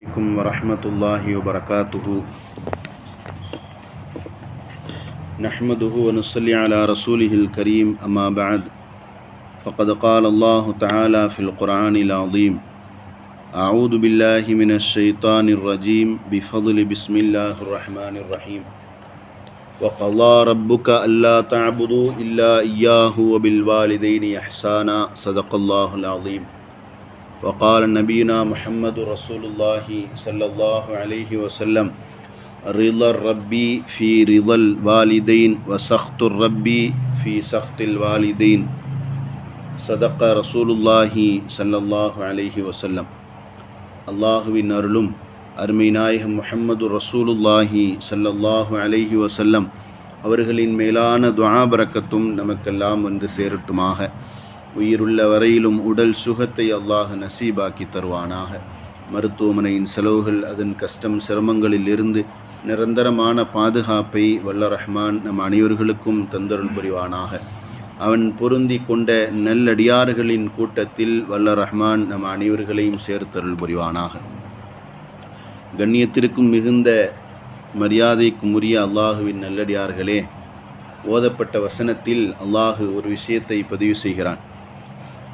عليكم ورحمة الله وبركاته. نحمده ونصلي على رسوله الكريم، أما بعد، فقد قال الله تعالى في القرآن العظيم: أعوذ بالله من الشيطان الرجيم بفضل بسم الله الرحمن الرحيم. وقضى ربك ألا تعبدوا إلا إياه وبالوالدين إحسانا. صدق الله العظيم. وقال نبينا محمد رسول الله صلى الله عليه وسلم: رضا الرب في رضا الوالدين وسخط الرب في سخط الوالدين. صدق رسول الله صلى الله عليه وسلم. அல்லாஹுவின் அருளும் அருமை நாயகம் முஹம்மது ரசூலுல்லாஹி ஸல்லல்லாஹு அலைஹி வஸல்லம் அவர்களின் மேலான துஆ பரக்கத்தும் நமக்கெல்லாம் வந்து சேரட்டுமாக. உயிருள்ள வரையிலும் உடல் சுகத்தை அல்லாஹ் நசீபாக்கி தருவானாக. மருத்துவமனையின் செலவுகள், அதன் கஷ்டம் சிரமங்களில் இருந்து நிரந்தரமான பாதுகாப்பை வல்ல ரஹ்மான் நம் அனைவர்களுக்கும் தந்தருள் புரிவானாக. அவன் பொருந்தி கொண்ட நல்லடியார்களின் கூட்டத்தில் வல்ல ரஹ்மான் நம் அனைவர்களையும் சேர்த்தருள் புரிவானாக. கண்ணியத்திற்கும் மிகுந்த மரியாதைக்கும் உரிய அல்லாஹுவின் நல்லடியார்களே, ஓதப்பட்ட வசனத்தில் அல்லாஹு ஒரு விஷயத்தை பதிவு செய்கிறான்.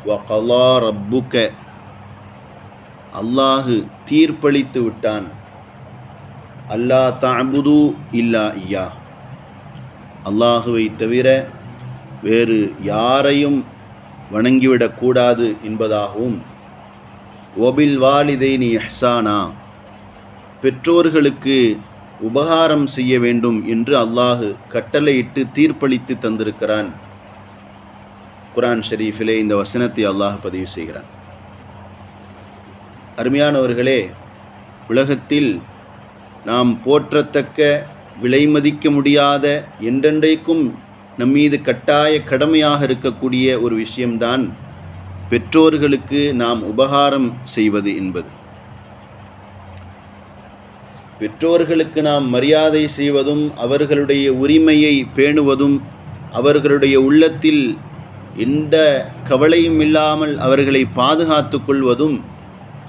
வகலா ரப்புக, அல்லாஹு தீர்ப்பளித்து விட்டான். அல்லா தஅபுது இல்லா இய்யா, அல்லாஹுவை தவிர வேறு யாரையும் வணங்கிவிடக்கூடாது என்பதாகவும், ஒபில் வாலிதைனி இஹ்சானா, பெற்றோர்களுக்கு உபகாரம் செய்ய வேண்டும் என்று அல்லாஹு கட்டளையிட்டு தீர்ப்பளித்து தந்திருக்கிறான். குர்ஆன் ஷரீஃபிலே இந்த வசனத்தை அல்லாஹ் பதிவு செய்கிறான். அருமையானவர்களே, உலகத்தில் நாம் போற்றத்தக்க, விலை மதிக்க முடியாத, என்றென்றைக்கும் நம்மீது கட்டாய கடமையாக இருக்கக்கூடிய ஒரு விஷயம்தான் பெற்றோர்களுக்கு நாம் உபகாரம் செய்வது என்பது. பெற்றோர்களுக்கு நாம் மரியாதை செய்வதும், அவர்களுடைய உரிமையை பேணுவதும், அவர்களுடைய உள்ளத்தில் எந்த கவலையும் இல்லாமல் அவர்களை பாதுகாத்து கொள்வதும்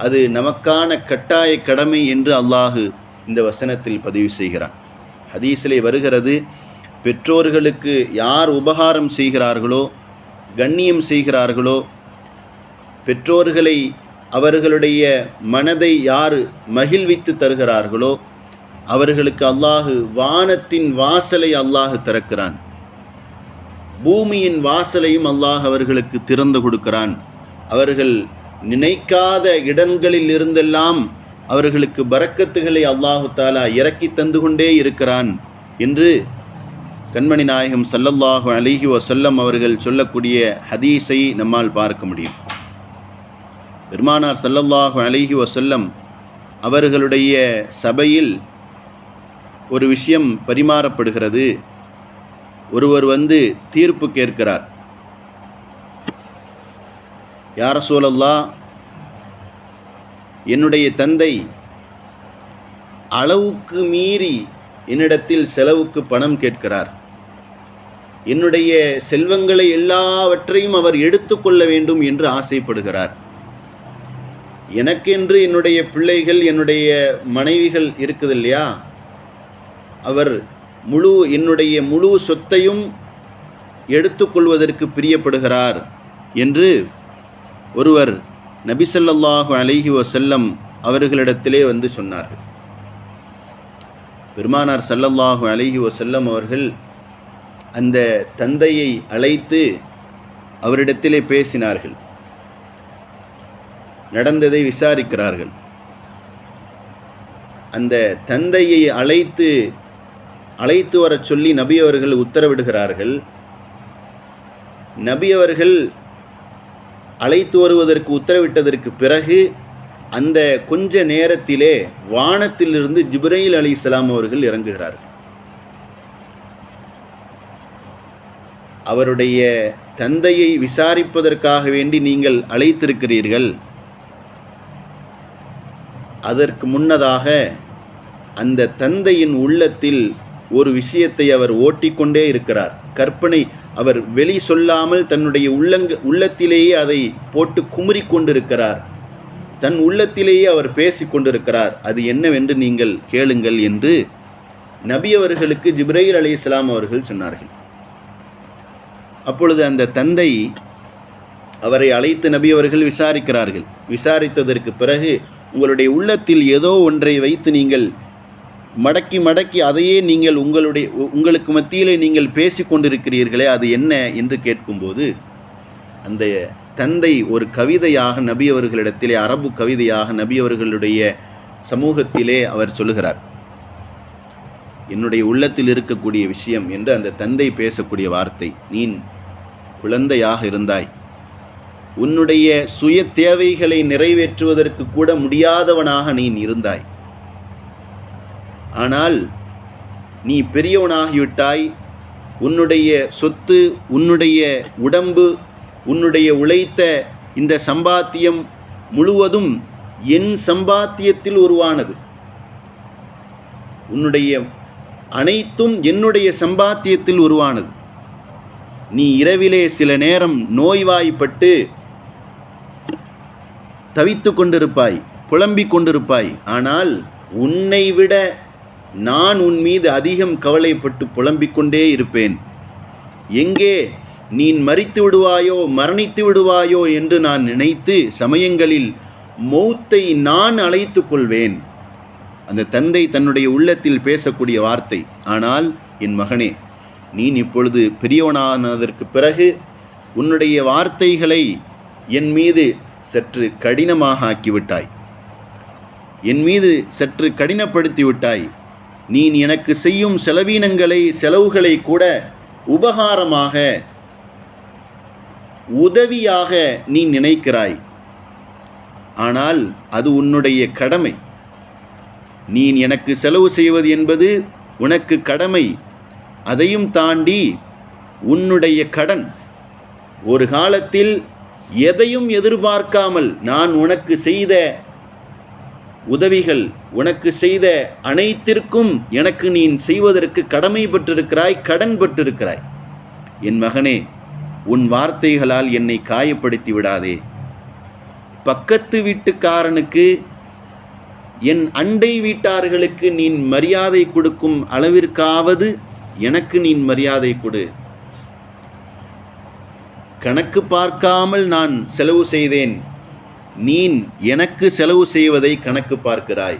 அது நமக்கான கட்டாய கடமை என்று அல்லாஹு இந்த வசனத்தில் பதிவு செய்கிறான். ஹதீஸிலே வருகிறது, பெற்றோர்களுக்கு யார் உபகாரம் செய்கிறார்களோ, கண்ணியம் செய்கிறார்களோ, பெற்றோர்களை அவர்களுடைய மனதை யார் மகிழ்வித்து தருகிறார்களோ, அவர்களுக்கு அல்லாஹு வானத்தின் வாசலை அல்லாஹு திறக்கிறான். பூமியின் வாசலையும் அல்லாஹ் அவர்களுக்கு திறந்து கொடுக்கிறான். அவர்கள் நினைக்காத இடங்களில் இருந்தெல்லாம் அவர்களுக்கு பரக்கத்துகளை அல்லாஹு தாலா இறக்கி தந்து கொண்டே இருக்கிறான் என்று கண்மணி நாயகம் ஸல்லல்லாஹு அலைஹி வஸல்லம் அவர்கள் சொல்லக்கூடிய ஹதீஸை நம்மால் பார்க்க முடியும். பெருமானார் ஸல்லல்லாஹு அலைஹி வஸல்லம் அவர்களுடைய சபையில் ஒரு விஷயம் பரிமாறப்படுகிறது. ஒருவர் வந்து தீர்ப்பு கேட்கிறார். யா ரசூலல்லாஹ், என்னுடைய தந்தை அளவுக்கு மீறி என்னிடத்தில் செலவுக்கு பணம் கேட்கிறார். என்னுடைய செல்வங்களை எல்லாவற்றையும் அவர் எடுத்துக்கொள்ள வேண்டும் என்று ஆசைப்படுகிறார். எனக்கென்று என்னுடைய பிள்ளைகள், என்னுடைய மனைவிகள் இருக்குது இல்லையா, அவர் என்னுடைய முழு சொத்தையும் எடுத்துக்கொள்வதற்கு பிரியப்படுகிறார் என்று ஒருவர் நபி ஸல்லல்லாஹு அலைஹி வஸல்லம் அவர்களிடத்திலே வந்து சொன்னார்கள். பெருமானார் ஸல்லல்லாஹு அலைஹி வஸல்லம் அவர்கள் அந்த தந்தையை அழைத்து அவரிடத்திலே பேசினார்கள். நடந்ததை விசாரிக்கிறார்கள். அந்த தந்தையை அழைத்து வரச் சொல்லி நபி அவர்கள் உத்தரவிடுகிறார்கள். நபி அவர்கள் அழைத்து வருவதற்கு உத்தரவிட்டதற்கு பிறகு அந்த கொஞ்ச நேரத்திலே வானத்திலிருந்து ஜிப்ரீல் அலைஹிஸ்ஸலாம் அவர்கள் இறங்குகிறார்கள். அவருடைய தந்தையை விசாரிப்பதற்காக வேண்டி நீங்கள் அழைத்திருக்கிறீர்கள். அதற்கு முன்னதாக அந்த தந்தையின் உள்ளத்தில் ஒரு விஷயத்தை அவர் ஓட்டிக்கொண்டே இருக்கிறார். கற்பனை, அவர் வெளி சொல்லாமல் தன்னுடைய உள்ளத்திலேயே அதை போட்டு குமுறி கொண்டிருக்கிறார். தன் உள்ளத்திலேயே அவர் பேசி கொண்டிருக்கிறார், அது என்னவென்று நீங்கள் கேளுங்கள் என்று நபி அவர்களுக்கு ஜிப்ரீல் அலைஹிஸ்ஸலாம் அவர்கள் சொன்னார்கள். அப்பொழுது அந்த தந்தை அவரை அழைத்து நபி அவர்கள் விசாரிக்கிறார்கள். விசாரித்ததற்கு பிறகு, உங்களுடைய உள்ளத்தில் ஏதோ ஒன்றை வைத்து நீங்கள் மடக்கி மடக்கி அதையே நீங்கள் உங்களுக்கு மத்தியிலே நீங்கள் பேசி கொண்டிருக்கிறீர்களே, அது என்ன என்று கேட்கும்போது, அந்த தந்தை ஒரு கவிதையாக நபி அவர்களிடத்திலே, அரபு கவிதையாக நபி அவர்களுடைய சமூகத்திலே அவர் சொல்லுகிறார். என்னுடைய உள்ளத்தில் இருக்கக்கூடிய விஷயம் என்று அந்த தந்தை பேசக்கூடிய வார்த்தை, நீ குழந்தையாக இருந்தாய், உன்னுடைய சுய தேவைகளை நிறைவேற்றுவதற்கு கூட முடியாதவனாக நீ இருந்தாய். ஆனால் நீ பெரியவனாகிவிட்டாய். உன்னுடைய சொத்து, உன்னுடைய உடம்பு, உன்னுடைய உழைத்த இந்த சம்பாத்தியம் முழுவதும் என் சம்பாத்தியத்தில் உருவானது. உன்னுடைய அனைத்தும் என்னுடைய சம்பாத்தியத்தில் உருவானது. நீ இரவிலே சில நேரம் நோய்வாய்ப்பட்டு தவித்து கொண்டிருப்பாய், புலம்பிக் கொண்டிருப்பாய். ஆனால் உன்னை விட நான் உன் மீது அதிகம் கவலைப்பட்டு புலம்பிக் கொண்டே இருப்பேன். எங்கே நீ மரித்து விடுவாயோ, மரணித்து விடுவாயோ என்று நான் நினைத்து சமயங்களில் மௌத்தை நான் அழைத்து கொள்வேன். அந்த தந்தை தன்னுடைய உள்ளத்தில் பேசக்கூடிய வார்த்தை. ஆனால் என் மகனே, நீ இப்பொழுது பெரியவனானதற்கு பிறகு உன்னுடைய வார்த்தைகளை என் மீது சற்று கடினமாக ஆக்கிவிட்டாய், என் மீது சற்று கடினப்படுத்தி விட்டாய். நீ எனக்கு செய்யும் செலவுகளை கூட உபகாரமாக, உதவியாக நீ நினைக்கிறாய். ஆனால் அது உன்னுடைய கடமை. நீ எனக்கு செலவு செய்வது என்பது உனக்கு கடமை. அதையும் தாண்டி உன்னுடைய கடன். ஒரு காலத்தில் எதையும் எதிர்பார்க்காமல் நான் உனக்கு செய்த உதவிகள், உனக்கு செய்த அனைத்திற்கும் எனக்கு நீ செய்வதற்கு கடமை பெற்றிருக்கிறாய், கடன் பெற்றிருக்கிறாய். என் மகனே, உன் வார்த்தைகளால் என்னை காயப்படுத்தி விடாதே. பக்கத்து வீட்டுக்காரனுக்கு, என் அண்டை வீட்டார்களுக்கு நீ மரியாதை கொடுக்கும் அளவிற்காவது எனக்கு நீ மரியாதை கொடு. கணக்கு பார்க்காமல் நான் செலவு செய்தேன், நீ எனக்கு செலவு செய்வதை கணக்கு பார்க்கிறாய்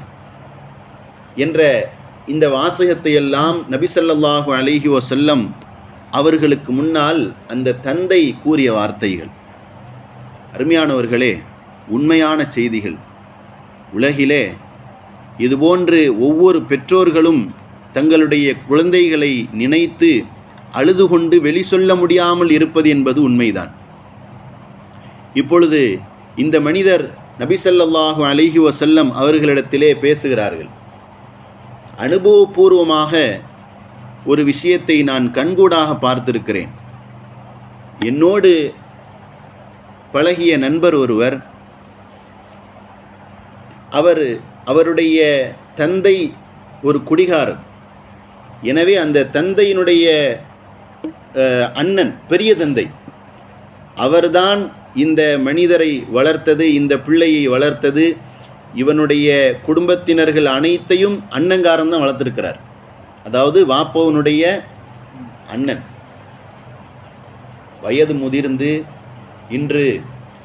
என்ற இந்த வாசகத்தை எல்லாம் நபி ஸல்லல்லாஹு அலைஹி வஸல்லம் அவர்களுக்கு முன்னால் அந்த தந்தை கூறிய வார்த்தைகள். அருமையானவர்களே, உண்மையான செய்திகள். உலகிலே இதுபோன்று ஒவ்வொரு பெற்றோர்களும் தங்களுடைய குழந்தைகளை நினைத்து அழுது கொண்டு வெளி சொல்ல முடியாமல் இருப்பது என்பது உண்மைதான். இப்பொழுது இந்த மனிதர் நபி ஸல்லல்லாஹு அலைஹி வஸல்லம் அவர்களிடத்திலே பேசுகிறார்கள். அனுபவபூர்வமாக ஒரு விஷயத்தை நான் கண்கூடாக பார்த்திருக்கிறேன். என்னோடு பழகிய நண்பர் ஒருவர், அவருடைய தந்தை ஒரு குடிகாரர். எனவே அந்த தந்தையினுடைய அண்ணன், பெரிய தந்தை, அவர்தான் இந்த மனிதரை வளர்த்தது, இந்த பிள்ளையை வளர்த்தது. இவனுடைய குடும்பத்தினர்கள் அனைத்தையும் அண்ணங்காரன் தான் வளர்த்துருக்கிறார். அதாவது வாப்பவனுடைய அண்ணன் வயது முதிர்ந்து இன்று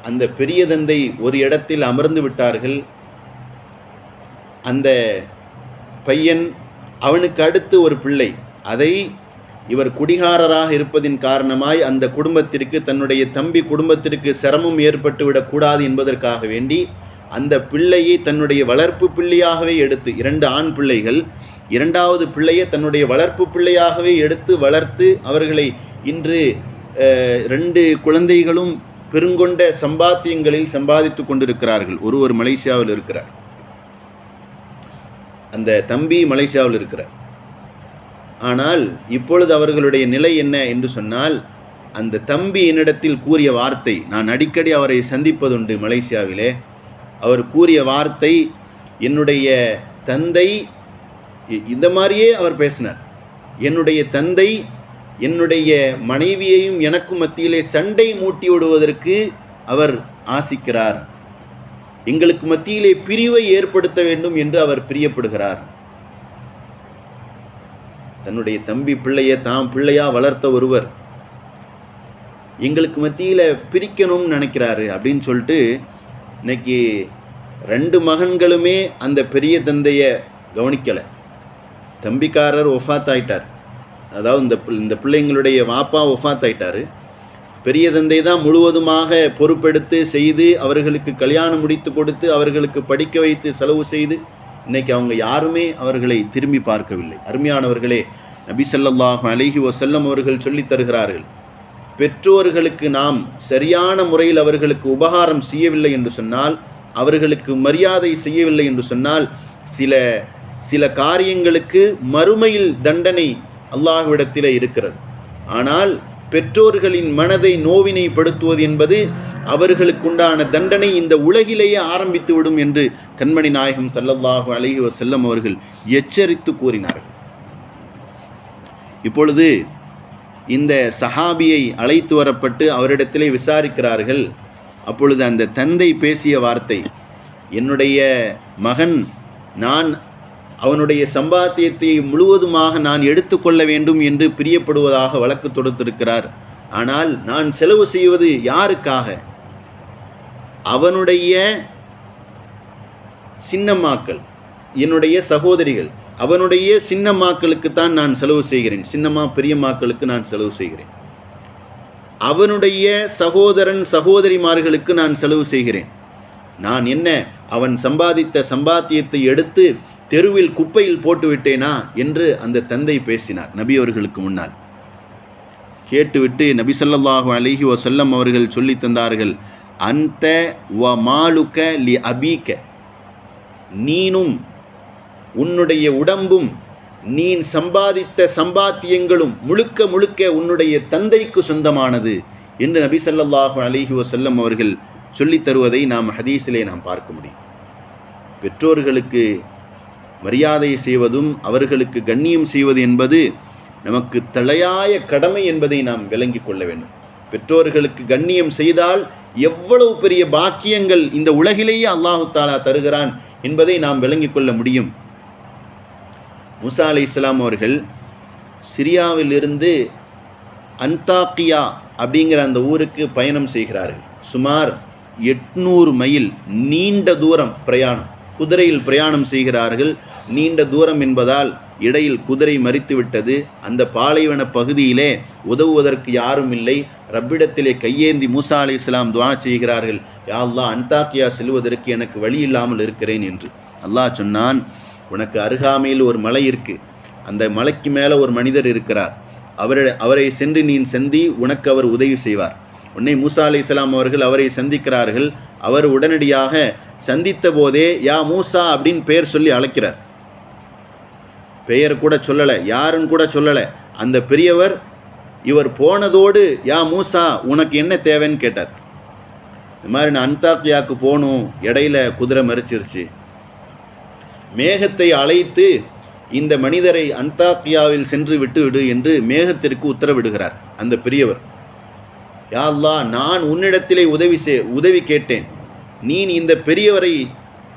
அந்த பெரிய தந்தை ஒரு இடத்தில் அமர்ந்து விட்டார்கள். அந்த பையன், அவனுக்கு அடுத்து ஒரு பிள்ளை. அதை இவர் குடிகாரராக இருப்பதின் காரணமாய் அந்த குடும்பத்திற்கு, தன்னுடைய தம்பி குடும்பத்திற்கு சிரமம் ஏற்பட்டு விடக்கூடாது என்பதற்காக வேண்டி அந்த பிள்ளையை தன்னுடைய வளர்ப்பு பிள்ளையாகவே எடுத்து, 2 ஆண் பிள்ளைகள், 2வது பிள்ளையை தன்னுடைய வளர்ப்பு பிள்ளையாகவே எடுத்து வளர்த்து அவர்களை இன்று 2 குழந்தைகளும் பெருங்கொண்ட சம்பாத்தியங்களில் சம்பாதித்து கொண்டிருக்கிறார்கள். ஒருவர் மலேசியாவில் இருக்கிறார், அந்த தம்பி மலேசியாவில் இருக்கிறார். ஆனால் இப்பொழுது அவர்களுடைய நிலை என்ன என்று சொன்னால், அந்த தம்பி என்னிடத்தில் கூறிய வார்த்தை, நான் அடிக்கடி அவரை சந்திப்பதுண்டு மலேசியாவிலே. அவர் கூறிய வார்த்தை, என்னுடைய தந்தை, இந்த மாதிரியே அவர் பேசினார், என்னுடைய தந்தை என்னுடைய மனைவியையும் எனக்கும் மத்தியிலே சண்டை மூட்டி விடுவதற்கு அவர் ஆசிக்கிறார். எங்களுக்கு மத்தியிலே பிரிவை ஏற்படுத்த வேண்டும் என்று அவர் பிரியப்படுகிறார். தன்னுடைய தம்பி பிள்ளையை தாம் பிள்ளையா வளர்த்த ஒருவர் எங்களுக்கு மத்தியில் பிரிக்கணும்னு நினைக்கிறாரு அப்படின்னு சொல்லிட்டு இன்னைக்கு 2 மகன்களுமே அந்த பெரிய தந்தையை கவனிக்கலை. தம்பிக்காரர் ஒஃபாத் ஆயிட்டார், அதாவது இந்த பிள்ளைங்களுடைய வாப்பா ஒஃபாத் ஆயிட்டார். பெரிய தந்தை தான் முழுவதுமாக பொறுப்பெடுத்து செய்து அவர்களுக்கு கல்யாணம் முடித்து கொடுத்து அவர்களுக்கு படிக்க வைத்து செலவு செய்து இன்னைக்கு அவங்க யாருமே அவர்களை திரும்பி பார்க்கவில்லை. அருமையானவர்களே, நபி ஸல்லல்லாஹு அலைஹி வஸல்லம் அவர்கள் சொல்லித் தருகிறார்கள், பெற்றோர்களுக்கு நாம் சரியான முறையில் அவர்களுக்கு உபகாரம் செய்யவில்லை என்று சொன்னால், அவர்களுக்கு மரியாதை செய்யவில்லை என்று சொன்னால், சில காரியங்களுக்கு மறுமையில் தண்டனை அல்லாஹ்விடத்தில் இருக்கிறது. ஆனால் பெற்றோர்களின் மனதை நோவினைப்படுத்துவது என்பது அவர்களுக்குண்டான தண்டனை இந்த உலகிலேயே ஆரம்பித்துவிடும் என்று கண்மணி நாயகம் ஸல்லல்லாஹு அலைஹி வஸல்லம் அவர்கள் எச்சரித்து கூறினார்கள். இப்பொழுது இந்த சஹாபியை அழைத்து வரப்பட்டு அவரிடத்திலே விசாரிக்கிறார்கள். அப்பொழுது அந்த தந்தை பேசிய வார்த்தை, என்னுடைய மகன் நான் அவனுடைய சம்பாத்தியத்தை முழுவதுமாக நான் எடுத்துக்கொள்ள வேண்டும் என்று பிரியப்படுவதாக வழக்கு தொடுத்திருக்கிறார். ஆனால் நான் செலவு செய்வது யாருக்காக? அவனுடைய சின்னம்மாக்கள், என்னுடைய சகோதரிகள், அவனுடைய சின்னம்மாக்களுக்குத்தான் நான் செலவு செய்கிறேன், சின்னம்மா பெரியம்மாக்களுக்கு நான் செலவு செய்கிறேன். அவனுடைய சகோதரன் சகோதரிமார்களுக்கு நான் செலவு செய்கிறேன். நான் என்ன அவன் சம்பாதித்த சம்பாத்தியத்தை எடுத்து தெருவில் குப்பையில் போட்டுவிட்டேனா என்று அந்த தந்தை பேசினார் நபி அவர்களுக்கு முன்னால். கேட்டுவிட்டு நபி ஸல்லல்லாஹு அலைஹி வஸல்லம் அவர்கள் சொல்லி தந்தார்கள், அந்த வ மாலுக லி அபீக, நீனும் உன்னுடைய உடம்பும் நீ சம்பாதித்த சம்பாத்தியங்களும் முழுக்க முழுக்க உன்னுடைய தந்தைக்கு சொந்தமானது என்று நபி ஸல்லல்லாஹு அலைஹி வஸல்லம் அவர்கள் சொல்லித் தருவதை நாம் ஹதீஸிலே நாம் பார்க்க முடியும். பெற்றோர்களுக்கு மரியாதை செய்வதும் அவர்களுக்கு கண்ணியம் செய்வது என்பது நமக்கு தலையாய கடமை என்பதை நாம் விளங்கிக் கொள்ள வேண்டும். பெற்றோர்களுக்கு கண்ணியம் செய்தால் எவ்வளவு பெரிய பாக்கியங்கள் இந்த உலகிலேயே அல்லாஹு தஆலா தருகிறான் என்பதை நாம் விளங்கிக் கொள்ள முடியும். மூசா அலைஹிஸ்ஸலாம் அவர்கள் சிரியாவிலிருந்து அந்தாக்கியா அப்படிங்கிற அந்த ஊருக்கு பயணம் செய்கிறார்கள். சுமார் 800 மைல் நீண்ட தூரம் பிரயாணம், குதிரையில் பிரயாணம் செய்கிறார்கள். நீண்ட தூரம் என்பதால் இடையில் குதிரை மரித்து விட்டது. அந்த பாலைவன பகுதியிலே உதவுவதற்கு யாரும் இல்லை. ரப்பிடத்திலே கையேந்தி மூசா அலைஹிஸ்ஸலாம் துஆ செய்கிறார்கள், யா அல்லாஹ், அந்தாக்கியா செல்வதற்கு எனக்கு வழி இல்லாமல் இருக்கிறேன் என்று. அல்லாஹ் சொன்னான், உனக்கு அருகாமையில் ஒரு மலை இருக்கு, அந்த மலைக்கு மேலே ஒரு மனிதர் இருக்கிறார், அவரை சென்று நீ சந்தி, உனக்கு அவர் உதவி செய்வார். உன்னை மூசா அலைஹிஸ்ஸலாம் அவர்கள் அவரை சந்திக்கிறார்கள். அவர் உடனடியாக சந்தித்த போதே யா மூசா அப்படின்னு பெயர் சொல்லி அழைக்கிறார். பெயர் கூட சொல்லலை, யாருன்னு கூட சொல்லலை. அந்த பெரியவர் இவர் போனதோடு யா மூசா உனக்கு என்ன தேவைன்னு கேட்டார். இந்த மாதிரி நான் அந்தாக்கியாவுக்கு போகணும், இடையில குதிரை மறிச்சிருச்சு. மேகத்தை அழைத்து இந்த மனிதரை அந்தாக்கியாவில் சென்று விட்டுவிடு என்று மேகத்திற்கு உத்தரவிடுகிறார் அந்த பெரியவர். யா அல்லாஹ், நான் உன்னிடத்திலே உதவி கேட்டேன், நீ இந்த பெரியவரை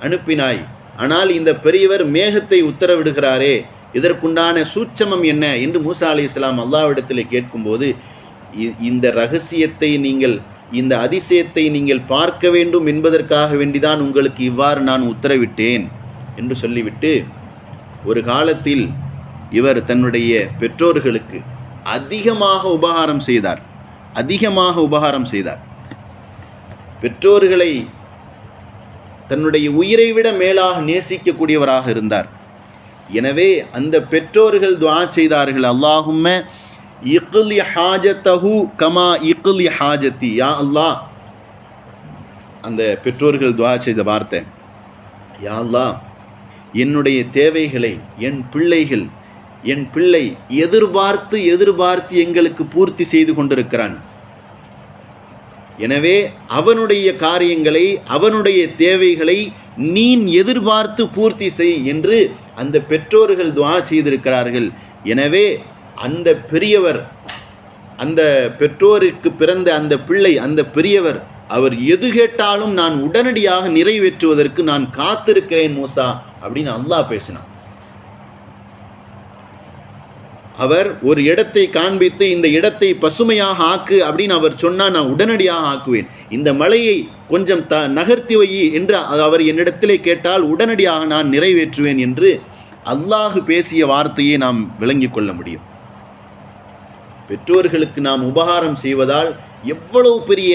அனுப்பினாய், ஆனால் இந்த பெரியவர் மேகத்தை உத்தரவிடுகிறாரே, இதற்குண்டான சூட்சமம் என்ன என்று மூசா அலைஹிஸ்ஸலாம் அல்லாஹ்விடத்திலே கேட்கும்போது, இந்த ரகசியத்தை நீங்கள், இந்த அதிசயத்தை நீங்கள் பார்க்க வேண்டும் என்பதற்காக வேண்டிதான் உங்களுக்கு இவ்வாறு நான் உத்தரவிட்டேன் என்று சொல்லிவிட்டு, ஒரு காலத்தில் இவர் தன்னுடைய பெற்றோர்களுக்கு அதிகமாக உபகாரம் செய்தார். பெற்றோர்களை தன்னுடைய உயிரை விட மேலாக நேசிக்கக்கூடியவராக இருந்தார். எனவே அந்த பெற்றோர்கள் துஆ செய்தார்கள், அல்லாஹும்ம இக்லி ஹாஜத்தஹு கமா இக்லி ஹாஜத்தி. யா அல்லாஹ், அந்த பெற்றோர்கள் துஆ செய்த வார்த்தை, யா அல்லாஹ், என்னுடைய தேவைகளை என் பிள்ளை எதிர்பார்த்து எங்களுக்கு பூர்த்தி செய்து கொண்டிருக்கிறான். எனவே அவனுடைய காரியங்களை, அவனுடைய தேவைகளை நீ எதிர்பார்த்து பூர்த்தி செய் என்று அந்த பெற்றோர்கள் துஆ செய்திருக்கிறார்கள். எனவே அந்த பெரியவர், அந்த பெற்றோருக்கு பிறந்த அந்த பிள்ளை, அந்த பெரியவர் அவர் எது கேட்டாலும் நான் உடனடியாக நிறைவேற்றுவதற்கு நான் காத்திருக்கிறேன் மூசா அப்படின்னு அல்லாஹ் பேசினான். அவர் ஒரு இடத்தை காண்பித்து இந்த இடத்தை பசுமையாக ஆக்கு அப்படின்னு அவர் சொன்னால் நான் உடனடியாக ஆக்குவேன். இந்த மலையை கொஞ்சம் நகர்த்தி வை என்று அவர் என்னிடத்திலே கேட்டால் உடனடியாக நான் நிறைவேற்றுவேன் என்று அல்லாஹ் பேசிய வார்த்தையை நாம் விளங்கி கொள்ள முடியும். பெற்றோர்களுக்கு நாம் உபகாரம் செய்வதால் எவ்வளவு பெரிய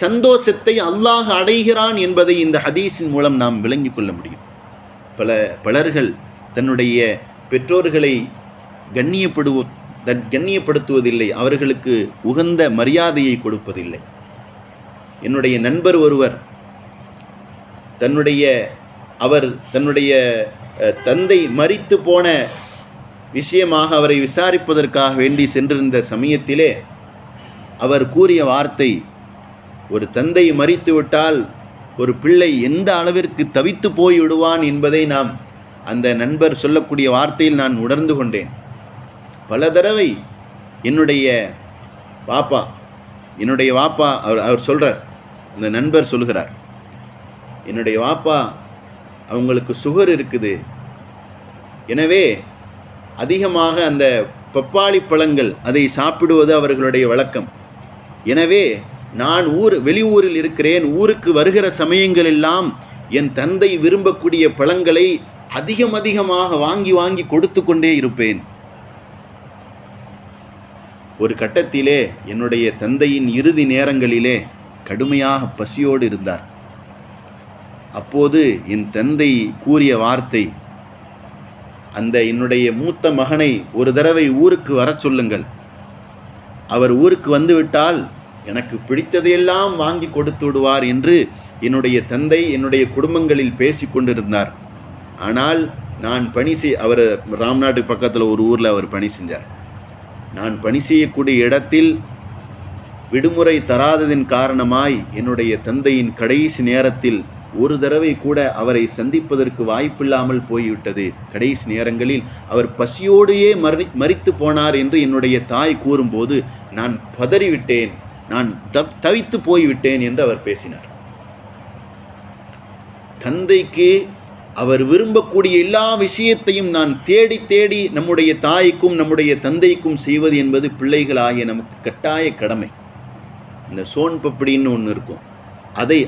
சந்தோஷத்தை அல்லாஹ் அடைகிறான் என்பதை இந்த ஹதீஸின் மூலம் நாம் விளங்கி கொள்ள முடியும். பலர்கள் தன்னுடைய பெற்றோர்களை கண்ணியப்படுத்துவதில்லை, அவர்களுக்கு உகந்த மரியாதையை கொடுப்பதில்லை. என்னுடைய நண்பர் ஒருவர் தன்னுடைய தந்தை மரித்து போன விஷயமாக அவரை விசாரிப்பதற்காக வேண்டி சென்றிருந்த சமயத்திலே அவர் கூறிய வார்த்தை, ஒரு தந்தை மரித்துவிட்டால் ஒரு பிள்ளை எந்த அளவிற்கு தவித்து போய்விடுவான் என்பதை நாம் அந்த நண்பர் சொல்லக்கூடிய வார்த்தையில் நான் உணர்ந்து கொண்டேன். பல தடவை என்னுடைய வாப்பா அவர் சொல்கிறார், அந்த நண்பர் சொல்கிறார், என்னுடைய வாப்பா அவங்களுக்கு சுகர் இருக்குது, எனவே அதிகமாக அந்த பப்பாளி பழங்கள் அதை சாப்பிடுவது அவர்களுடைய வழக்கம். எனவே நான் வெளியூரில் இருக்கிறேன், ஊருக்கு வருகிற சமயங்களெல்லாம் என் தந்தை விரும்பக்கூடிய பழங்களை அதிகமாக வாங்கி கொடுத்து கொண்டே இருப்பேன். ஒரு கட்டத்திலே என்னுடைய தந்தையின் இறுதி நேரங்களிலே கடுமையாக பசியோடு இருந்தார். அப்போது என் தந்தை கூறிய வார்த்தை, அந்த என்னுடைய மூத்த மகனை ஒரு தடவை ஊருக்கு வர சொல்லுங்கள், அவர் ஊருக்கு வந்துவிட்டால் எனக்கு பிடித்ததையெல்லாம் வாங்கி கொடுத்து விடுவார் என்று என்னுடைய தந்தை என்னுடைய குடும்பங்களில் பேசி கொண்டிருந்தார். ஆனால் நான் அவர் ராம்நாடு பக்கத்தில் ஒரு ஊரில் அவர் பணி செஞ்சார். நான் பணி செய்யக்கூடிய இடத்தில் விடுமுறை தராததின் காரணமாய் என்னுடைய தந்தையின் கடைசி நேரத்தில் ஒரு தடவை கூட அவரை சந்திப்பதற்கு வாய்ப்பில்லாமல் போய்விட்டது. கடைசி நேரங்களில் அவர் பசியோடையே மரித்து போனார் என்று என்னுடைய தாய் கூறும்போது நான் பதறிவிட்டேன், நான் தவித்து போய்விட்டேன் என்று அவர் பேசினார். தந்தைக்கு அவர் விரும்பக்கூடிய எல்லா விஷயத்தையும் நான் தேடி நம்முடைய தாய்க்கும் நம்முடைய தந்தைக்கும் செய்வது என்பது பிள்ளைகளாகிய நமக்கு கட்டாய கடமை. இந்த சோன் பப்படின்னு ஒன்று இருக்கும், அதை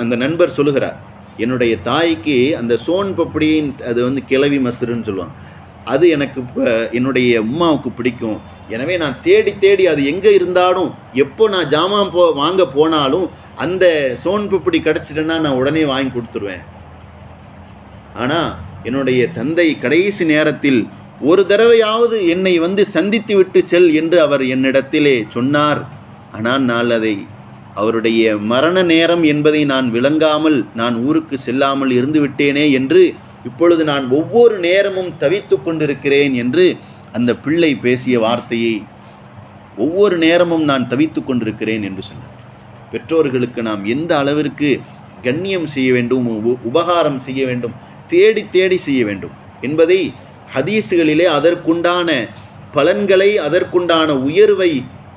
அந்த நண்பர் சொல்லுகிறார், என்னுடைய தாய்க்கு அந்த சோன் பப்படியின் அது கிளவி மசுருன்னு சொல்லுவாங்க, அது எனக்கு என்னுடைய அம்மாவுக்கு பிடிக்கும். எனவே நான் தேடி அது எங்கே இருந்தாலும் எப்போ நான் ஜாமான் வாங்க போனாலும் அந்த சோன் பப்படி கிடச்சிட்டேன்னா நான் உடனே வாங்கி கொடுத்துருவேன். ஆனால் என்னுடைய தந்தை கடைசி நேரத்தில் ஒரு தடவையாவது என்னை சந்தித்து விட்டு செல் என்று அவர் என்னிடத்திலே சொன்னார். ஆனால் நான் அதை அவருடைய மரண நேரம் என்பதை நான் விளங்காமல் நான் ஊருக்கு செல்லாமல் இருந்து விட்டேனே என்று இப்பொழுது நான் ஒவ்வொரு நேரமும் தவித்து கொண்டிருக்கிறேன் என்று அந்த பிள்ளை பேசிய வார்த்தையை, ஒவ்வொரு நேரமும் நான் தவித்து கொண்டிருக்கிறேன் என்று சொன்னார். பெற்றோர்களுக்கு நாம் எந்த அளவிற்கு கண்ணியம் செய்ய வேண்டும், உபகாரம் செய்ய வேண்டும், தேடி செய்ய வேண்டும் என்பதை ஹதீஸுகளிலே அதற்குண்டான பலன்களை, அதற்குண்டான உயர்வை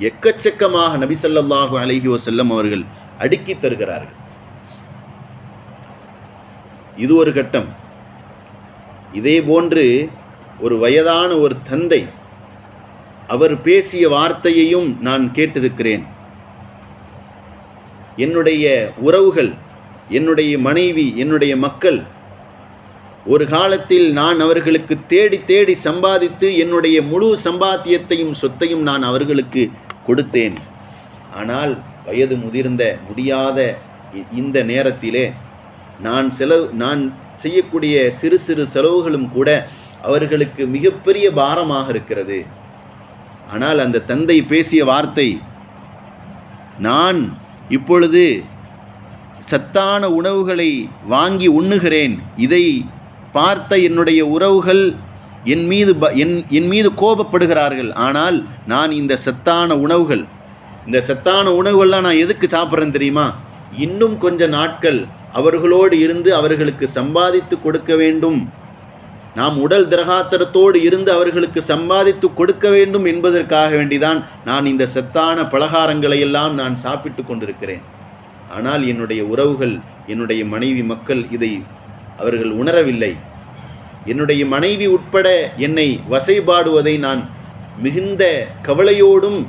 எக்கச்சக்கமாக நபி ஸல்லல்லாஹு அலைஹி வஸல்லம் அவர்கள் அடுக்கி தருகிறார்கள். இது ஒரு கட்டம். இதே போன்று ஒரு வயதான ஒரு தந்தை, அவர் பேசிய வார்த்தையையும் நான் கேட்டிருக்கிறேன். என்னுடைய உறவுகள், என்னுடைய மனைவி, என்னுடைய மக்கள், ஒரு காலத்தில் நான் அவர்களுக்கு தேடி சம்பாதித்து என்னுடைய முழு சம்பாத்தியத்தையும் சொத்தையும் நான் அவர்களுக்கு கொடுத்தேன். ஆனால் வயது முடியாத இந்த நேரத்திலே நான் செய்யக்கூடிய சிறு செலவுகளும் கூட அவர்களுக்கு மிகப்பெரிய பாரமாக இருக்கிறது. ஆனால் அந்த தந்தை பேசிய வார்த்தை, நான் இப்பொழுது சத்தான உணவுகளை வாங்கி உண்ணுகிறேன், இதை பார்த்த என்னுடைய உறவுகள் என் மீது கோபப்படுகிறார்கள். ஆனால் நான் இந்த சத்தான உணவுகள்லாம் நான் எதுக்கு சாப்பிட்றேன்னு தெரியுமா? இன்னும் கொஞ்ச நாட்கள் அவர்களோடு இருந்து அவர்களுக்கு சம்பாதித்து கொடுக்க வேண்டும், நாம் உடல் திரகாத்திரத்தோடு இருந்து அவர்களுக்கு சம்பாதித்து கொடுக்க வேண்டும் என்பதற்காக வேண்டிதான் நான் இந்த சத்தான பலகாரங்களை எல்லாம் நான் சாப்பிட்டு கொண்டிருக்கிறேன். ஆனால் என்னுடைய உறவுகள், என்னுடைய மனைவி மக்கள் இதை அவர்கள் உணரவில்லை. என்னுடைய மனைவி உட்பட என்னை வசைபாடுவதை நான் மிகுந்த கவலையோடும்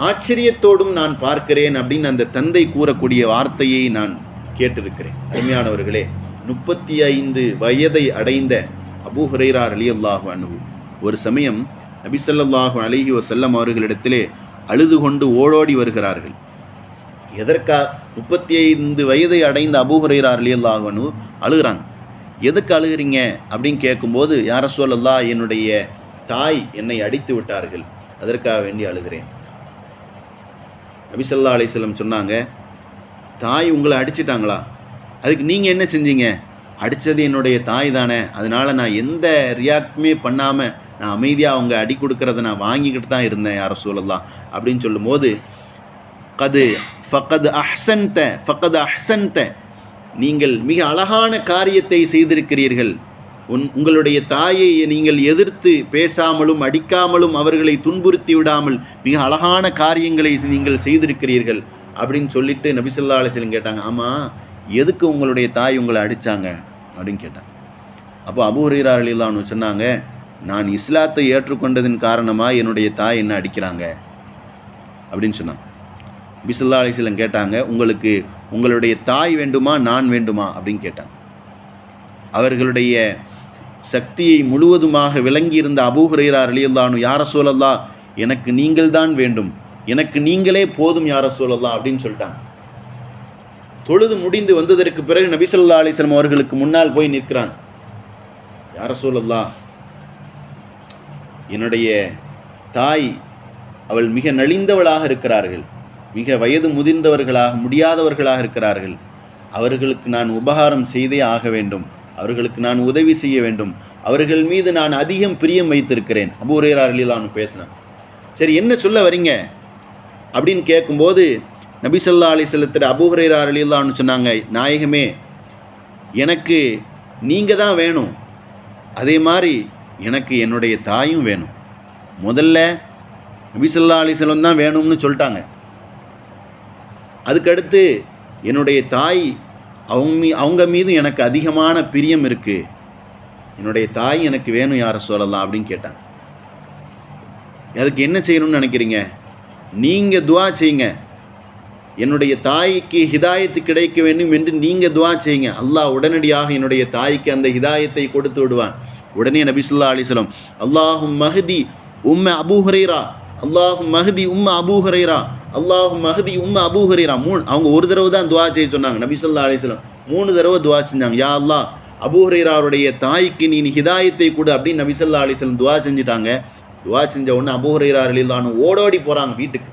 ஆச்சரியத்தோடும் நான் பார்க்கிறேன் அப்படின்னு அந்த தந்தை கூறக்கூடிய வார்த்தையை நான் கேட்டிருக்கிறேன். அருமையானவர்களே, 35 வயதை அடைந்த அபூ ஹுரைரா ரலியல்லாஹு அன்ஹு ஒரு சமயம் நபி ஸல்லல்லாஹு அலைஹி வஸல்லம் அவர்களிடத்திலே அழுது கொண்டு ஓடோடி வருகிறார்கள். எதற்கா 35 வயதை அடைந்த அபூ ஹுரைரா ரலியல்லாஹு அன்ஹு அழுகிறாங்க. எதுக்கு அழுகிறீங்க அப்படின்னு கேட்கும்போது, யா ரசூலல்லாஹ், என்னுடைய தாய் என்னை அடித்து விட்டார்கள், அதற்காக வேண்டி அழுகிறேன். நபி ஸல்லல்லாஹு அலைஹி வஸல்லம் சொன்னாங்க, தாய் உங்களை அடிச்சிட்டாங்களா? அதுக்கு நீங்கள் என்ன செஞ்சீங்க? அடித்தது என்னுடைய தாய் தானே, அதனால் நான் எந்த ரியாக்டுமே பண்ணாமல் நான் அமைதியாக அவங்க அடி கொடுக்கறத நான் வாங்கிக்கிட்டு தான் இருந்தேன் யா ரசூலல்லாஹ் அப்படின்னு சொல்லும்போது, ஃபகத் அஹ்சன்த, நீங்கள் மிக அழகான காரியத்தை செய்திருக்கிறீர்கள். உங்களுடைய தாயை நீங்கள் எதிர்த்து பேசாமலும் அடிக்காமலும் அவர்களை துன்புறுத்தி விடாமல் மிக அழகான காரியங்களை நீங்கள் செய்திருக்கிறீர்கள் அப்படின்னு சொல்லிட்டு நபி ஸல்லல்லாஹு அலைஹி வஸல்லம் கேட்டாங்க, ஆமாம், எதுக்கு உங்களுடைய தாய் உங்களை அடித்தாங்க அப்படின்னு கேட்டாங்க. அப்போ அபூ ஹுரைரா ரலியல்லாஹு அன்ஹு சொன்னாங்க, நான் இஸ்லாத்தை ஏற்றுக்கொண்டதின் காரணமாக என்னுடைய தாய் என்ன அடிக்கிறாங்க அப்படின்னு சொன்னாங்க. நபி ஸல்லல்லாஹு அலைஹி வஸல்லம் கேட்டாங்க, உங்களுக்கு உங்களுடைய தாய் வேண்டுமா நான் வேண்டுமா அப்படின்னு கேட்டாங்க. அவர்களுடைய சக்தியை முழுவதுமாக விளங்கியிருந்த அபூ ஹுரைரா ரலியல்லாஹு அன்ஹு, யா ரசூலல்லாஹ், எனக்கு நீங்கள் தான் வேண்டும், எனக்கு நீங்களே போதும் யா ரசூலல்லாஹ் அப்படின்னு சொல்லிட்டாங்க. தொழுது முடிந்து வந்ததற்கு பிறகு நபி ஸல்லல்லாஹு அலைஹி வஸல்லம் அவர்களுக்கு முன்னால் போய் நிற்கிறாங்க. யா ரசூலல்லாஹ், என்னுடைய தாய் அவள் மிக நலிந்தவளாக இருக்கிறார்கள், மிக வயது முதிர்ந்தவர்களாக முடியாதவர்களாக இருக்கிறார்கள். அவர்களுக்கு நான் உபகாரம் செய்தே ஆக வேண்டும், அவர்களுக்கு நான் உதவி செய்ய வேண்டும், அவர்கள் மீது நான் அதிகம் பிரியம் வைத்திருக்கிறேன். அபூ ஹுரைரா ரலியல்லாஹு அன்ஹு பேசினேன். சரி, என்ன சொல்ல வரீங்க அப்படின்னு கேட்கும்போது நபி ஸல்லல்லாஹு அலைஹி வஸல்லம் அபூ ஹுரைரா ரலியல்லாஹு அன்ஹு சொன்னாங்க, நாயகமே, எனக்கு நீங்கள் தான் வேணும், அதே மாதிரி எனக்கு என்னுடைய தாயும் வேணும். முதல்ல நபி ஸல்லல்லாஹு அலைஹி வஸல்லம் தான் வேணும்னு சொல்லிட்டாங்க. அதுக்கடுத்து என்னுடைய தாய் அவங்க மீது எனக்கு அதிகமான பிரியம் இருக்குது, என்னுடைய தாய் எனக்கு வேணும் யா ரசூலல்லாஹ் அப்படின்னு கேட்டாங்க. அதுக்கு என்ன செய்யணும்னு நினைக்கிறீங்க? நீங்கள் துஆ செய்யுங்க, என்னுடைய தாய்க்கு ஹிதாயத்து கிடைக்க வேண்டும் என்று நீங்கள் துஆ செய்யுங்க. அல்லாஹ் உடனடியாக என்னுடைய தாய்க்கு அந்த ஹிதாயத்தை கொடுத்து விடுவான். உடனே நபி ஸல்லல்லாஹு அலைஹி வஸல்லம், அல்லாஹும் மஹ்தி உம்ம அபூ ஹுரைரா, அல்லாஹும் மஹ்தி உம்ம அபூ ஹுரைரா, அல்லாஹும் மஹ்தி உம்ம அபூ ஹுரைரா. அவங்க ஒரு தடவை தான் துஆ செய்ய சொன்னாங்க. நபி ஸல்லல்லாஹு அலைஹி வஸல்லம் 3 தடவை துஆ செஞ்சாங்க. யா அல்லாஹ், அபூ ஹுரைராவுடைய தாய்க்கு நீ ஹிதாயத்தை கொடு அப்படின்னு நபி ஸல்லல்லாஹு அலைஹி வஸல்லம் துஆ செஞ்சுட்டாங்க. துஆ செஞ்ச உடனே அபூ ஹுரைரா ரலியல்லாஹு அன்ஹு ஓடோடி போகிறாங்க வீட்டுக்கு.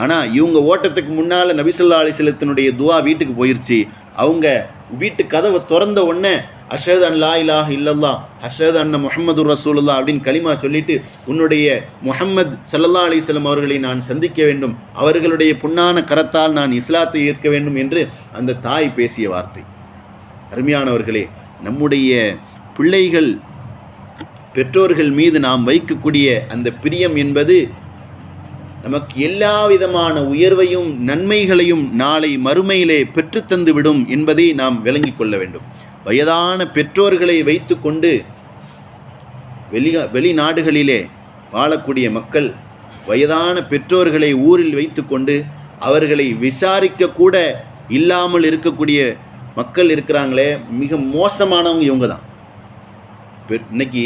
ஆனால் இவங்க ஓட்டத்துக்கு முன்னால் நபி ஸல்லல்லாஹு அலைஹி வஸல்லத்தினுடைய துஆ வீட்டுக்கு போயிடுச்சு. அவங்க வீட்டு கதவை திறந்த உடனே அஷ்ஹது அன் லா இலாஹ இல்லல்லாஹ் அஷ்ஹது அன்ன முஹம்மது ரசூலுல்லாஹ் அப்படின்னு கலிமா சொல்லிட்டு, உன்னுடைய முஹம்மது ஸல்லல்லாஹு அலைஹி வஸல்லம் அவர்களை நான் சந்திக்க வேண்டும், அவர்களுடைய புண்ணான கரத்தால் நான் இஸ்லாத்தை ஏற்க வேண்டும் என்று அந்த தாய் பேசிய வார்த்தை. அருமையானவர்களே, நம்முடைய பிள்ளைகள் பெற்றோர்கள் மீது நாம் வைக்கக்கூடிய அந்த பிரியம் என்பது நமக்கு எல்லா விதமான உயர்வையும் நன்மைகளையும் நாளை மறுமையிலே பெற்றுத்தந்து விடும் என்பதை நாம் விளங்கிக் கொள்ள வேண்டும். வயதான பெற்றோர்களை வைத்து கொண்டு வெளிநாடுகளிலே வாழக்கூடிய மக்கள் வயதான பெற்றோர்களை ஊரில் வைத்து கொண்டு அவர்களை விசாரிக்க கூட இல்லாமல் இருக்கக்கூடிய மக்கள் இருக்கிறாங்களே, மிக மோசமானவங்க இவங்க தான். இன்னைக்கு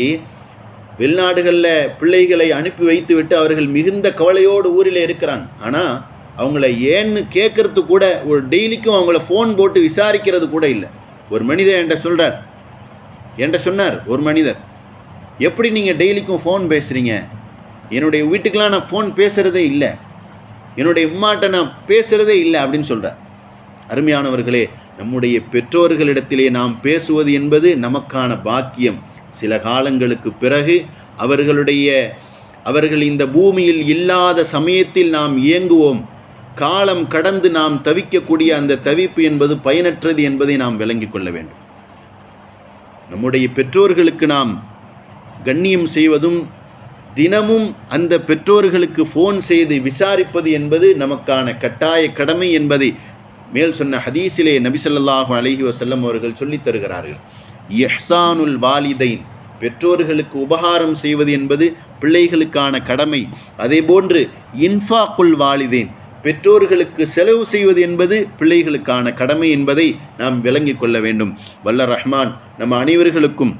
வெளிநாடுகளில் பிள்ளைகளை அனுப்பி வைத்து விட்டு அவர்கள் மிகுந்த கவலையோடு ஊரில் இருக்கிறாங்க. ஆனால் அவங்கள ஏன்னு கேட்கறது கூட, ஒரு டெய்லிக்கும் அவங்கள ஃபோன் போட்டு விசாரிக்கிறது கூட இல்லை. ஒரு மனிதர் என்கிட்ட சொன்னார், ஒரு மனிதர், எப்படி நீங்கள் டெய்லிக்கும் ஃபோன் பேசுகிறீங்க? என்னுடைய வீட்டுக்கெலாம் நான் ஃபோன் பேசுகிறதே இல்லை, என்னுடைய உம்மாட்ட நான் பேசுகிறதே இல்லை அப்படின்னு சொல்கிறார். அருமையானவர்களே, நம்முடைய பெற்றோர்களிடத்திலே நாம் பேசுவது என்பது நமக்கான பாக்கியம். சில காலங்களுக்கு பிறகு அவர்கள் இந்த பூமியில் இல்லாத சமயத்தில் நாம் இயங்குவோம். காலம் கடந்து நாம் தவிக்கக்கூடிய அந்த தவிப்பு என்பது பயனற்றது என்பதை நாம் விளங்கிக் கொள்ள வேண்டும். நம்முடைய பெற்றோர்களுக்கு நாம் கண்ணியம் செய்வதும் தினமும் அந்த பெற்றோர்களுக்கு ஃபோன் செய்து விசாரிப்பது என்பது நமக்கான கட்டாய கடமை என்பதை மேல் சொன்ன ஹதீஸிலே நபி ஸல்லல்லாஹு அலைஹி வஸல்லம் அவர்கள் சொல்லித் தருகிறார்கள், இஹ்சானுல் வாலிதைன், பெற்றோர்களுக்கு உபகாரம் செய்வது என்பது பிள்ளைகளுக்கான கடமை. அதே போன்று இன்ஃபாக்குல் வாலிதைன், பெற்றோர்களுக்கு செலவு செய்வது என்பது பிள்ளைகளுக்கான கடமை என்பதை நாம் விளங்கிக் கொள்ள வேண்டும். வல்ல ரஹ்மான் நம் அனைவர்களுக்கும்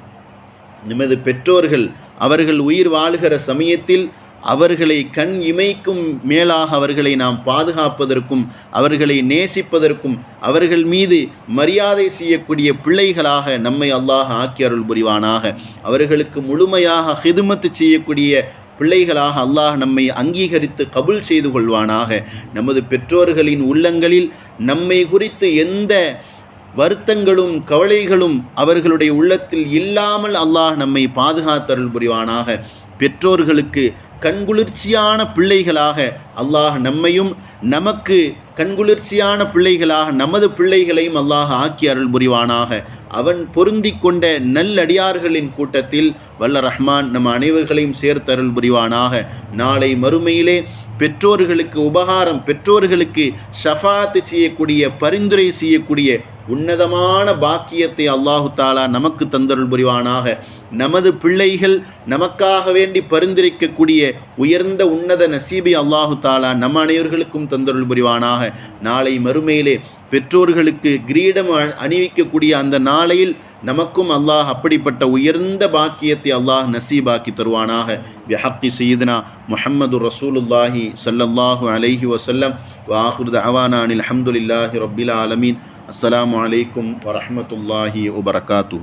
நமது பெற்றோர்கள் அவர்கள் உயிர் வாழ்கிற சமயத்தில் அவர்களை கண் இமைக்கும் மேலாக அவர்களை நாம் பாதுகாப்பதற்கும் அவர்களை நேசிப்பதற்கும் அவர்கள் மீது மரியாதை செய்யக்கூடிய பிள்ளைகளாக நம்மை அல்லாஹ் ஆக்கி அருள் புரிவானாக. அவர்களுக்கு முழுமையாக ஹிதுமத்து செய்யக்கூடிய பிள்ளைகளாக அல்லாஹ் நம்மை அங்கீகரித்து கபுல் செய்து கொள்வானாக. நமது பெற்றோர்களின் உள்ளங்களில் நம்மை குறித்து எந்த வருத்தங்களும் கவலைகளும் அவர்களுடைய உள்ளத்தில் இல்லாமல் அல்லாஹ் நம்மை பாதுகாத்தருள் புரிவானாக. பெற்றோர்களுக்கு கண்குளிர்ச்சியான பிள்ளைகளாக அல்லாஹ் நம்மையும் நமக்கு கண்குளிர்ச்சியான பிள்ளைகளாக நமது பிள்ளைகளையும் அல்லாஹ் ஆக்கி அருள் புரிவானாக. அவன் பொருந்தி கொண்ட நல்லடியார்களின் கூட்டத்தில் வல்ல ரஹ்மான் நம் அனைவர்களையும் சேர்த்தருள் புரிவானாக. நாளை மறுமையிலே பெற்றோர்களுக்கு உபகாரம், பெற்றோர்களுக்கு ஷஃபாத்து செய்யக்கூடிய, பரிந்துரை செய்யக்கூடிய உன்னதமான பாக்கியத்தை அல்லாஹு தாலா நமக்கு தந்தருள் புரிவானாக. நமது பிள்ளைகள் நமக்காக வேண்டி பரிந்துரைக்கக்கூடிய உயர்ந்த உன்னத நசீபை அல்லாஹு தாலா நம் அனைவர்களுக்கும் தந்தருள் புரிவானாக. நாளை மறுமையிலே பெற்றோர்களுக்கு கிரீடம் அணிவிக்கக்கூடிய அந்த நாளையில் நமக்கும் அல்லாஹ் அப்படிப்பட்ட உயர்ந்த பாக்கியத்தை அல்லாஹ் நசீபாக்கி தருவானாக. பிஹக்கி சய்யிதுனா முஹம்மது ரசூலுல்லாஹி ஸல்லல்லாஹு அலைஹி வஸல்லம். வ ஆகிரு தஅவானா அனில் ஹம்துலில்லாஹி ரப்பில் ஆலமீன். அஸ்ஸலாமு அலைக்கும் வரஹ்மத்துல்லாஹி வபரகாத்துஹு.